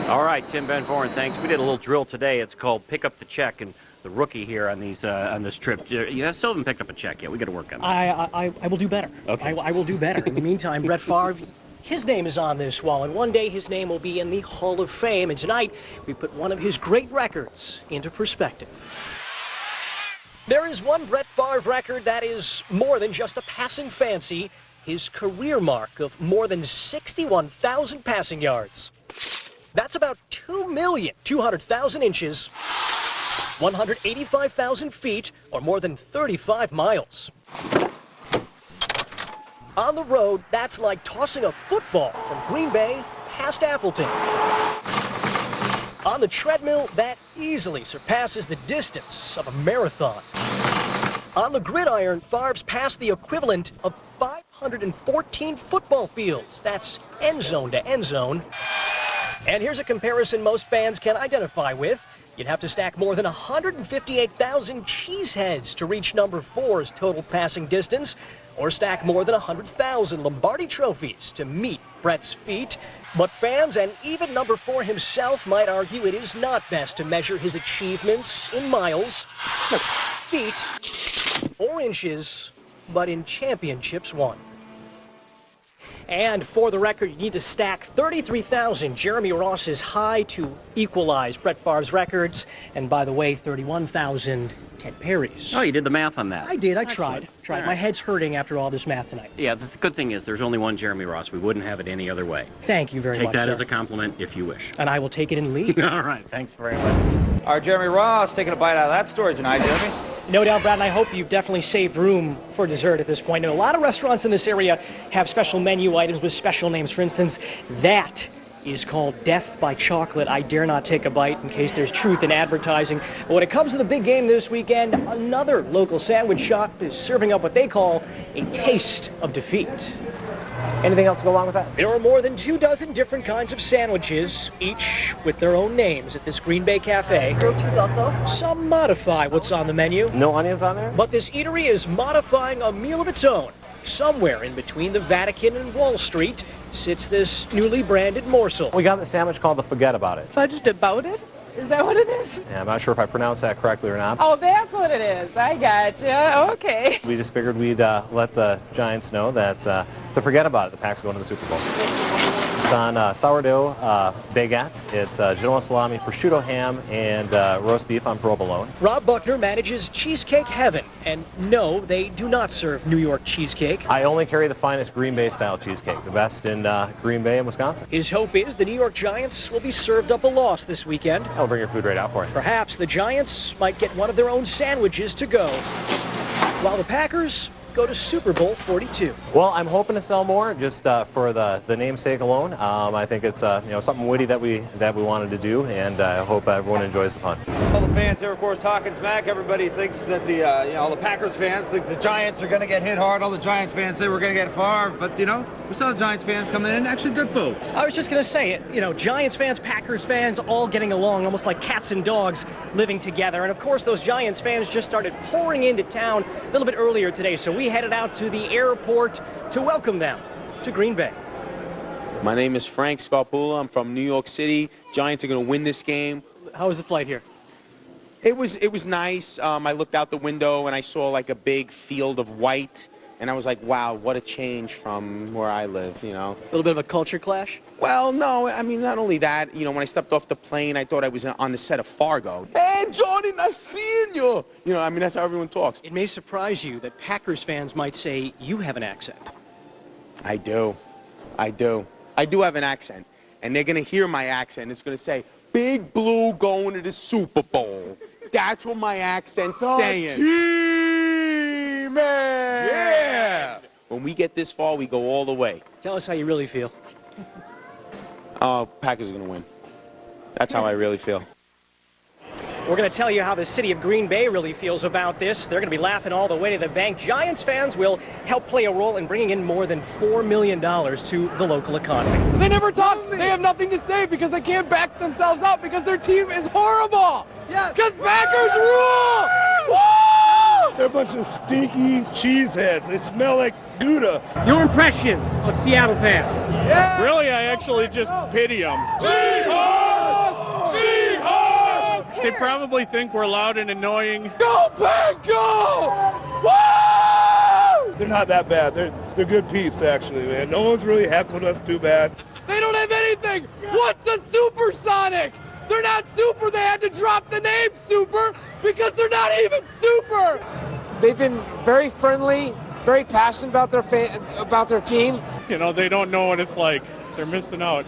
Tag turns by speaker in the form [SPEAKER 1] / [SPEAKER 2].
[SPEAKER 1] All right, Tim Van Voren, thanks. We did a little drill today. It's called Pick Up the Check, and the rookie here on these on this trip, you still haven't picked up a check yet. We got to work on that.
[SPEAKER 2] I will do better.
[SPEAKER 1] Okay.
[SPEAKER 2] I will do better. In the meantime, Brett Favre, his name is on this wall, and one day his name will be in the Hall of Fame. And tonight, we put one of his great records into perspective. There is one Brett Favre record that is more than just a passing fancy. His career mark of more than 61,000 passing yards. That's about 2,200,000 inches, 185,000 feet, or more than 35 miles. On the road, that's like tossing a football from Green Bay past Appleton. On the treadmill, that easily surpasses the distance of a marathon. On the gridiron, Favre's passed the equivalent of 514 football fields. That's end zone to end zone. And here's a comparison most fans can identify with. You'd have to stack more than 158,000 cheeseheads to reach number 4's total passing distance, or stack more than 100,000 Lombardi trophies to meet Brett's feat. But fans and even number 4 himself might argue it is not best to measure his achievements in miles, feet, or inches, but in championships won. And for the record, you need to stack 33,000, Jeremy Ross's high, to equalize Brett Favre's records. And by the way, 31,000 Ted Perry's.
[SPEAKER 1] Oh, you did the math on that.
[SPEAKER 2] I did. I
[SPEAKER 1] Excellent.
[SPEAKER 2] tried.
[SPEAKER 1] All
[SPEAKER 2] My
[SPEAKER 1] right.
[SPEAKER 2] head's hurting after all this math tonight.
[SPEAKER 1] Yeah, the good thing is there's only one Jeremy Ross. We wouldn't have it any other way.
[SPEAKER 2] Thank you very
[SPEAKER 1] Take
[SPEAKER 2] much,
[SPEAKER 1] that
[SPEAKER 2] sir.
[SPEAKER 1] as a compliment if you wish.
[SPEAKER 2] And I will take it in lead.
[SPEAKER 1] All right, thanks very much.
[SPEAKER 3] Our Jeremy Ross taking a bite out of that story tonight, Jeremy.
[SPEAKER 2] No doubt, Brad, and I hope you've definitely saved room for dessert at this point. And a lot of restaurants in this area have special menu items with special names. For instance, that is called Death by Chocolate. I dare not take a bite in case there's truth in advertising. But when it comes to the big game this weekend, another local sandwich shop is serving up what they call a taste of defeat.
[SPEAKER 4] Anything else to go along with that?
[SPEAKER 2] There are more than 24 different kinds of sandwiches, each with their own names at this Green Bay cafe.
[SPEAKER 5] Grilled cheese also.
[SPEAKER 2] Some modify what's on the menu.
[SPEAKER 4] No onions on there?
[SPEAKER 2] But this eatery is modifying a meal of its own. Somewhere in between the Vatican and Wall Street sits this newly branded morsel.
[SPEAKER 4] We got the sandwich called the Forget About It.
[SPEAKER 5] Fudged about it? Is that what it is?
[SPEAKER 4] Yeah, I'm not sure if I pronounced that correctly or not.
[SPEAKER 5] Oh, that's what it is. I gotcha. Okay.
[SPEAKER 4] We just figured we'd let the Giants know that to forget about it. The Pack's going to the Super Bowl. It's on sourdough baguette. It's Genoa salami, prosciutto ham, and roast beef on provolone.
[SPEAKER 2] Rob Buckner manages Cheesecake Heaven. And no, they do not serve New York cheesecake.
[SPEAKER 4] I only carry the finest Green Bay style cheesecake, the best in Green Bay and Wisconsin.
[SPEAKER 2] His hope is the New York Giants will be served up a loss this weekend.
[SPEAKER 4] I'll bring your food right out for you.
[SPEAKER 2] Perhaps the Giants might get one of their own sandwiches to go, while the Packers go to Super Bowl 42.
[SPEAKER 4] Well, I'm hoping to sell more just for the namesake alone. I think it's something witty that we wanted to do, and I hope everyone enjoys the fun.
[SPEAKER 3] All the fans here, of course, talking smack. Everybody thinks that all the Packers fans think the Giants are going to get hit hard. All the Giants fans say we're going to get far, but we saw the Giants fans coming in, actually good folks.
[SPEAKER 2] I was just going to say it, Giants fans, Packers fans, all getting along, almost like cats and dogs living together. And of course, those Giants fans just started pouring into town a little bit earlier today, so we headed out to the airport to welcome them to Green Bay.
[SPEAKER 6] My name is Frank Scarpula. I'm from New York City. Giants are going to win this game.
[SPEAKER 2] How was the flight here?
[SPEAKER 6] It was nice. I looked out the window and I saw like a big field of white, and I was like, wow, what a change from where I live,
[SPEAKER 2] A little bit of a culture clash?
[SPEAKER 6] Well, no, I mean, not only that, when I stepped off the plane, I thought I was on the set of Fargo. Hey, Johnny, nice seeing you. That's how everyone talks.
[SPEAKER 2] It may surprise you that Packers fans might say you have an accent.
[SPEAKER 6] I do have an accent, and they're going to hear my accent. It's going to say, Big Blue going to the Super Bowl. That's what my accent's saying.
[SPEAKER 3] Team, man.
[SPEAKER 6] Yeah. When we get this far, we go all the way.
[SPEAKER 2] Tell us how you really feel.
[SPEAKER 6] Oh, Packers are going to win. That's how I really feel.
[SPEAKER 2] We're going to tell you how the city of Green Bay really feels about this. They're going to be laughing all the way to the bank. Giants fans will help play a role in bringing in more than $4 million to the local economy.
[SPEAKER 7] They never talk. They have nothing to say because they can't back themselves up because their team is horrible. Because Packers rule. Woo!
[SPEAKER 8] They're a bunch of stinky cheeseheads. They smell like Gouda.
[SPEAKER 2] Your impressions of Seattle fans?
[SPEAKER 8] Really, I actually just pity them. Seahawks! They probably think we're loud and annoying.
[SPEAKER 7] Go, Pack, go! Woo!
[SPEAKER 8] They're not that bad. They're good peeps, actually, man. No one's really heckled us too bad.
[SPEAKER 7] They don't have anything. What's a supersonic? They're not super. They had to drop the name super because they're not even super.
[SPEAKER 9] They've been very friendly, very passionate about their team.
[SPEAKER 8] You know, they don't know what it's like. They're missing out.